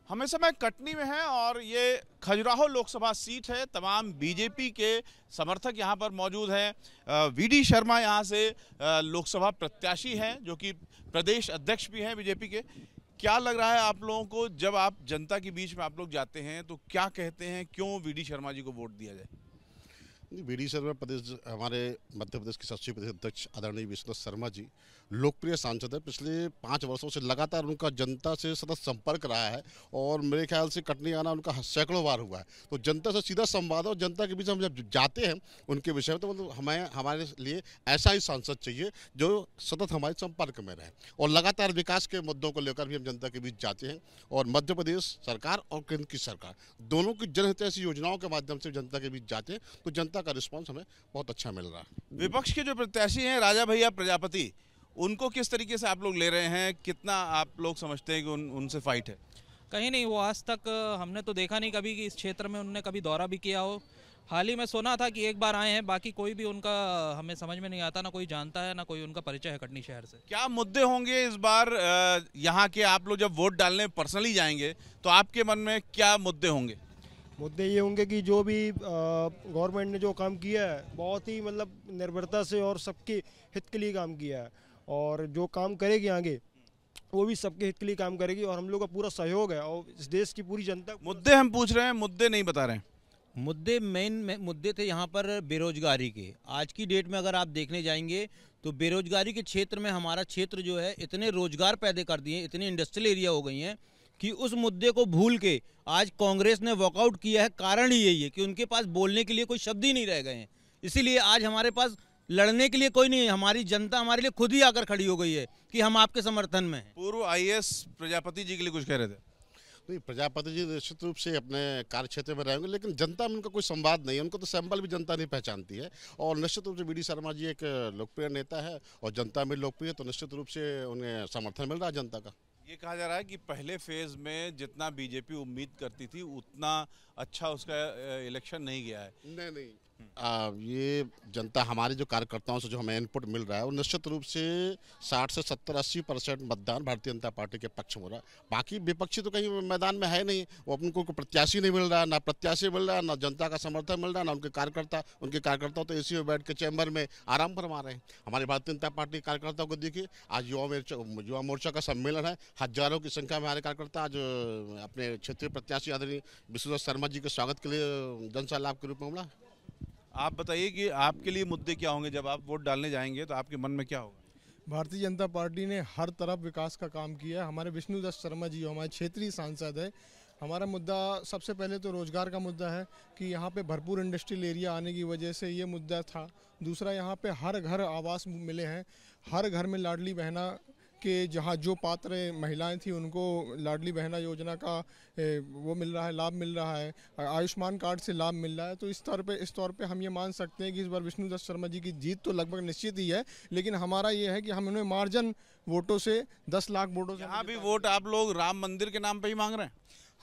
हम इस समय कटनी में हैं और ये खजुराहो लोकसभा सीट है। तमाम बीजेपी के समर्थक यहाँ पर मौजूद हैं। वीडी शर्मा यहाँ से लोकसभा प्रत्याशी हैं, जो कि प्रदेश अध्यक्ष भी हैं बीजेपी के। क्या लग रहा है आप लोगों को, जब आप जनता के बीच में आप लोग जाते हैं तो क्या कहते हैं, क्यों वीडी शर्मा जी को वोट दिया जाए? वीडी शर्मा प्रदेश हमारे मध्य प्रदेश के सचिव प्रदेश अध्यक्ष आदरणीय विश्वनाथ शर्मा जी लोकप्रिय सांसद है। पिछले 5 वर्षों से लगातार उनका जनता से सतत संपर्क रहा है और मेरे ख्याल से कटनी आना उनका सैकड़ों बार हुआ है। तो जनता से सीधा संवाद और जनता के बीच हम जब जाते हैं उनके विषय में, तो मतलब हमारे लिए ऐसा ही सांसद चाहिए जो सतत हमारे संपर्क में रहे और लगातार विकास के मुद्दों को लेकर भी हम जनता के बीच जाते हैं। और मध्य प्रदेश सरकार और केंद्र की सरकार दोनों की जनहितैषी योजनाओं के माध्यम से जनता के बीच जाते हैं, तो जनता का रिस्पॉन्स हमें बहुत अच्छा मिल रहा है। विपक्ष के जो प्रत्याशी हैं राजा भैया प्रजापति, उनको किस तरीके से आप लोग ले रहे हैं? कितना आप लोग समझते हैं कि उनसे फाइट है? कहीं नहीं, वो आज तक हमने तो देखा नहीं कभी कि इस क्षेत्र में उन्होंने कभी दौरा भी किया हो। हाल ही में सुना था कि एक बार आए हैं, बाकी कोई भी उनका हमें समझ में नहीं आता, ना कोई जानता है ना कोई उनका परिचय है कटनी शहर से। क्या मुद्दे होंगे इस बार यहाँ के? आप लोग जब वोट डालने पर्सनली जाएंगे तो आपके मन में क्या मुद्दे होंगे? मुद्दे ये होंगे कि जो भी गवर्नमेंट ने जो काम किया है बहुत ही मतलब निर्भरता से और सबके हित के लिए काम किया है, और जो काम करेगी आगे वो भी सबके हित के लिए काम करेगी और हम लोग का पूरा सहयोग है और इस देश की पूरी जनता। मुद्दे हम पूछ रहे हैं, मुद्दे नहीं बता रहे हैं। मुद्दे मेन मुद्दे थे यहाँ पर बेरोजगारी के। आज की डेट में अगर आप देखने जाएंगे तो बेरोजगारी के क्षेत्र में हमारा क्षेत्र जो है इतने रोजगार पैदा कर दिए, इतने इंडस्ट्रियल एरिया हो गई हैं कि उस मुद्दे को भूल के आज कांग्रेस ने वॉकआउट किया है। कारण ही यही है कि उनके पास बोलने के लिए कोई शब्द ही नहीं रह गए हैं। इसीलिए आज हमारे पास लड़ने के लिए कोई नहीं है। हमारी जनता हमारे लिए खुद ही आकर खड़ी हो गई है कि हम आपके समर्थन में हैं। पूर्व आईएएस प्रजापति जी के लिए कुछ कह रहे थे? नहीं, प्रजापति जी निश्चित रूप से अपने कार्य क्षेत्र में रहेंगे, लेकिन जनता में उनका कोई संवाद नहीं है। उनको तो सैंपल भी जनता नहीं पहचानती है। और निश्चित रूप से वीडी शर्मा जी एक लोकप्रिय नेता है और जनता में लोकप्रिय, तो निश्चित रूप से उन्हें समर्थन मिल रहा है जनता का। ये कहा जा रहा है कि पहले फेज में जितना बीजेपी उम्मीद करती थी उतना अच्छा उसका इलेक्शन नहीं गया है। नहीं, ये जनता हमारे जो कार्यकर्ताओं से जो हमें इनपुट मिल रहा है वो निश्चित रूप से 60 से 70-80% मतदान भारतीय जनता पार्टी के पक्ष में हो रहा है। बाकी विपक्षी तो कहीं मैदान में है नहीं। वो अपन को प्रत्याशी नहीं मिल रहा है, ना प्रत्याशी मिल रहा है, ना जनता का समर्थन मिल रहा है, ना उनके कार्यकर्ता तो एसी में बैठ के चैम्बर में आराम फरमा रहे हैं। हमारी भारतीय जनता पार्टी कार्यकर्ताओं को देखिए, आज युवा मोर्चा का सम्मेलन है। हजारों की संख्या में हमारे कार्यकर्ता आज अपने क्षेत्रीय प्रत्याशी आदरणीय विश्वनाथ शर्मा जी के स्वागत के लिए जनसलाप के रूप में मिला। आप बताइए कि आपके लिए मुद्दे क्या होंगे जब आप वोट डालने जाएंगे, तो आपके मन में क्या होगा? भारतीय जनता पार्टी ने हर तरफ विकास का काम किया है। हमारे विष्णुदत्त शर्मा जी हमारे क्षेत्रीय सांसद है। हमारा मुद्दा सबसे पहले तो रोजगार का मुद्दा है कि यहाँ पे भरपूर इंडस्ट्रियल एरिया आने की वजह से ये मुद्दा था। दूसरा, यहाँ पे हर घर आवास मिले हैं। हर घर में लाडली बहना के जहाँ जो पात्र महिलाएं थी उनको लाडली बहना योजना का वो मिल रहा है, लाभ मिल रहा है। आयुष्मान कार्ड से लाभ मिल रहा है। तो इस तौर पे हम ये मान सकते हैं कि इस बार विष्णुदत्त शर्मा जी की जीत तो लगभग निश्चित ही है, लेकिन हमारा ये है कि हम उन्हें मार्जिन वोटों से 10 लाख वोटों से। यहाँ भी वोट आप लोग राम मंदिर के नाम पे ही मांग रहे हैं?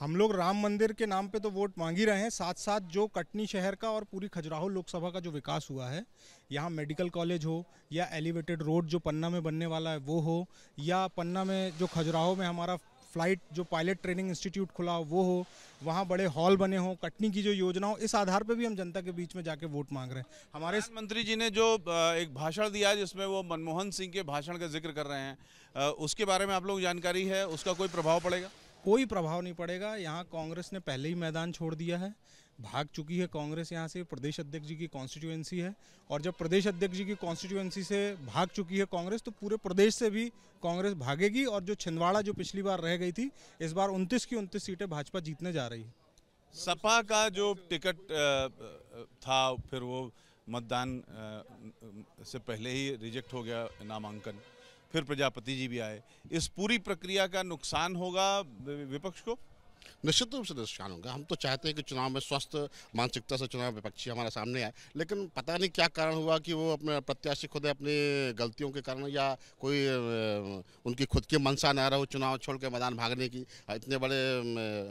हम लोग राम मंदिर के नाम पे तो वोट मांग ही रहे हैं, साथ साथ जो कटनी शहर का और पूरी खजुराहो लोकसभा का जो विकास हुआ है, यहाँ मेडिकल कॉलेज हो या एलिवेटेड रोड जो पन्ना में बनने वाला है वो हो, या पन्ना में जो खजुराहो में हमारा फ्लाइट जो पायलट ट्रेनिंग इंस्टीट्यूट खुला हो वो हो, वहाँ बड़े हॉल बने हो, कटनी की जो योजना हो, इस आधार पे भी हम जनता के बीच में जाके वोट मांग रहे हैं। हमारे मंत्री जी ने जो एक भाषण दिया जिसमें वो मनमोहन सिंह के भाषण का जिक्र कर रहे हैं, उसके बारे में आप लोग जानकारी है? उसका कोई प्रभाव पड़ेगा? कोई प्रभाव नहीं पड़ेगा। यहाँ कांग्रेस ने पहले ही मैदान छोड़ दिया है, भाग चुकी है कांग्रेस यहाँ से। प्रदेश अध्यक्ष जी की कॉन्स्टिट्यूएंसी है, और जब प्रदेश अध्यक्ष जी की कॉन्स्टिट्यूएंसी से भाग चुकी है कांग्रेस, तो पूरे प्रदेश से भी कांग्रेस भागेगी। और जो छिंदवाड़ा जो पिछली बार रह गई थी, इस बार 29 की 29 सीटें भाजपा जीतने जा रही है। सपा का जो टिकट था फिर वो मतदान से पहले ही रिजेक्ट हो गया नामांकन, फिर प्रजापति जी भी आए। इस पूरी प्रक्रिया का नुकसान होगा विपक्ष को? निश्चित रूप से नुकसान होगा। हम तो चाहते हैं कि चुनाव में स्वस्थ मानसिकता से चुनाव विपक्षी हमारे सामने आए, लेकिन पता नहीं क्या कारण हुआ कि वो अपने प्रत्याशी खुद अपनी गलतियों के कारण या कोई उनकी खुद की मंशा न रहा हो चुनाव छोड़ के मैदान भागने की। इतने बड़े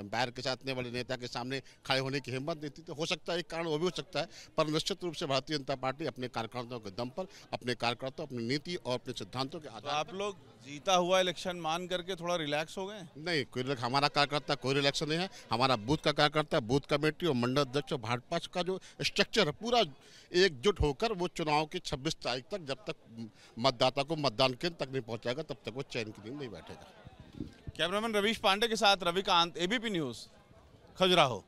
एम्पायर के साथ, इतने बड़े नेता के सामने खड़े होने की हिम्मत देती, तो हो सकता है एक कारण वो भी हो सकता है। पर निश्चित रूप से भारतीय जनता पार्टी अपने कार्यकर्ताओं के दम पर, अपने कार्यकर्ताओं, अपनी नीति और अपने सिद्धांतों के आधार आप लोग जीता हुआ इलेक्शन मान करके थोड़ा रिलैक्स हो गए? नहीं, कोई हमारा कार्यकर्ता कोई रिलेक्शन नहीं है। हमारा बूथ का कार्यकर्ता, बूथ कमेटी और मंडल अध्यक्ष और भाजपा का जो स्ट्रक्चर है पूरा एकजुट होकर वो चुनाव की 26 तारीख तक, जब तक मतदाता को मतदान केंद्र तक नहीं पहुंचाएगा तब तक वो चैन की नींद नहीं बैठेगा। कैमरामैन रवीश पांडे के साथ रविकांत, एबीपी न्यूज़, खजुराहो।